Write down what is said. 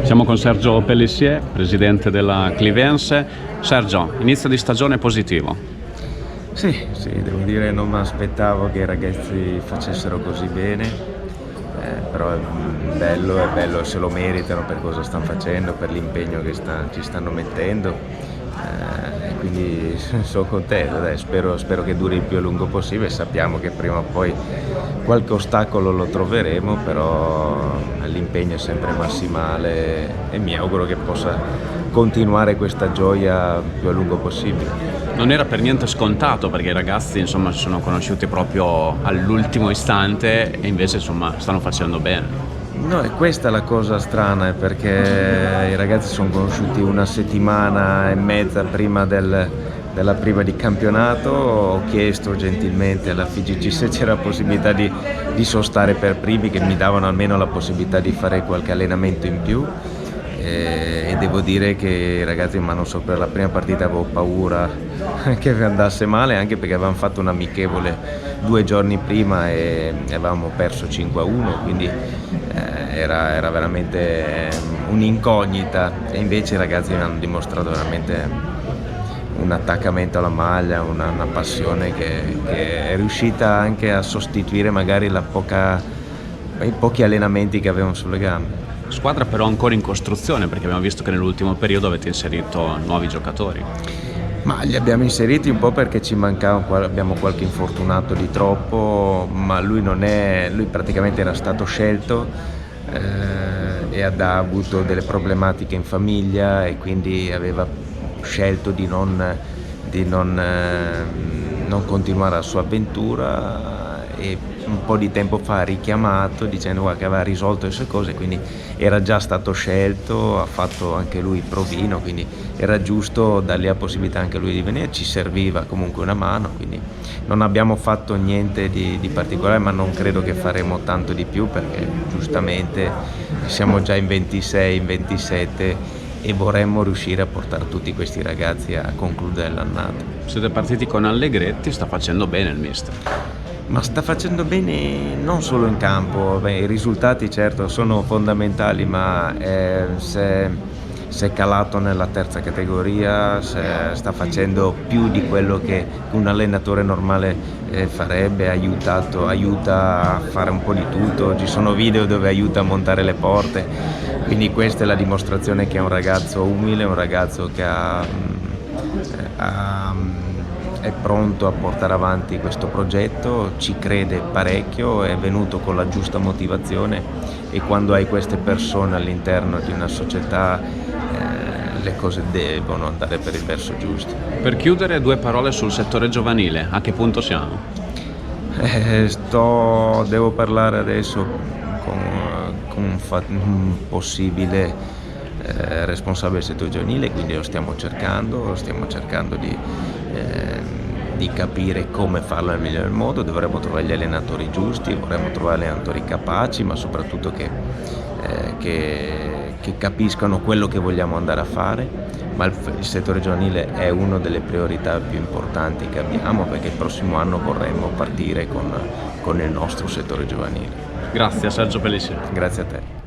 Siamo con Sergio Pellissier, presidente della Clivense. Sergio, inizio di stagione positivo. Sì, devo dire non mi aspettavo che i ragazzi facessero così bene, però è bello, se lo meritano per cosa stanno facendo, per l'impegno che ci stanno mettendo. Quindi sono contento, dai, spero che duri il più a lungo possibile. Sappiamo che prima o poi qualche ostacolo lo troveremo, però l'impegno è sempre massimale e mi auguro che possa continuare questa gioia il più a lungo possibile. Non era per niente scontato, perché i ragazzi insomma si sono conosciuti proprio all'ultimo istante e invece insomma stanno facendo bene. No, e questa è la cosa strana, perché i ragazzi sono conosciuti una settimana e mezza prima della prima di campionato. Ho chiesto gentilmente alla FIGC se c'era possibilità di sostare per primi, che mi davano almeno la possibilità di fare qualche allenamento in più, e devo dire che i ragazzi, ma non so, per la prima partita avevo paura che andasse male, anche perché avevamo fatto un amichevole 2 giorni prima e avevamo perso 5-1, quindi era veramente un'incognita, e invece i ragazzi mi hanno dimostrato veramente un attaccamento alla maglia, una passione che è riuscita anche a sostituire magari i pochi allenamenti che avevamo sulle gambe. Squadra però ancora in costruzione, perché abbiamo visto che nell'ultimo periodo avete inserito nuovi giocatori. Ma li abbiamo inseriti un po' perché ci mancava, abbiamo qualche infortunato di troppo, ma lui praticamente era stato scelto e ha avuto delle problematiche in famiglia, e quindi aveva scelto di non continuare la sua avventura, e un po' di tempo fa ha richiamato dicendo che aveva risolto le sue cose, quindi era già stato scelto, ha fatto anche lui il provino, quindi era giusto dargli la possibilità anche a lui di venire. Ci serviva comunque una mano, quindi non abbiamo fatto niente di particolare, ma non credo che faremo tanto di più, perché giustamente siamo già in 26, in 27 e vorremmo riuscire a portare tutti questi ragazzi a concludere l'annata. Siete partiti con Allegretti, sta facendo bene il mister. Ma sta facendo bene non solo in campo. I risultati certo sono fondamentali, ma si è calato nella terza categoria, sta facendo più di quello che un allenatore normale farebbe, aiuta a fare un po' di tutto, ci sono video dove aiuta a montare le porte, quindi questa è la dimostrazione che è un ragazzo umile, un ragazzo che è pronto a portare avanti questo progetto, ci crede parecchio, è venuto con la giusta motivazione, e quando hai queste persone all'interno di una società le cose devono andare per il verso giusto. Per chiudere, 2 parole sul settore giovanile, a che punto siamo? Devo parlare adesso con un possibile responsabile del settore giovanile, quindi lo stiamo cercando di capire come farlo nel miglior modo. Dovremmo trovare gli allenatori giusti, vorremmo trovare allenatori capaci, ma soprattutto che capiscano quello che vogliamo andare a fare. Ma il settore giovanile è una delle priorità più importanti che abbiamo, perché il prossimo anno vorremmo partire con il nostro settore giovanile. Grazie a Sergio Pellissier. Grazie a te.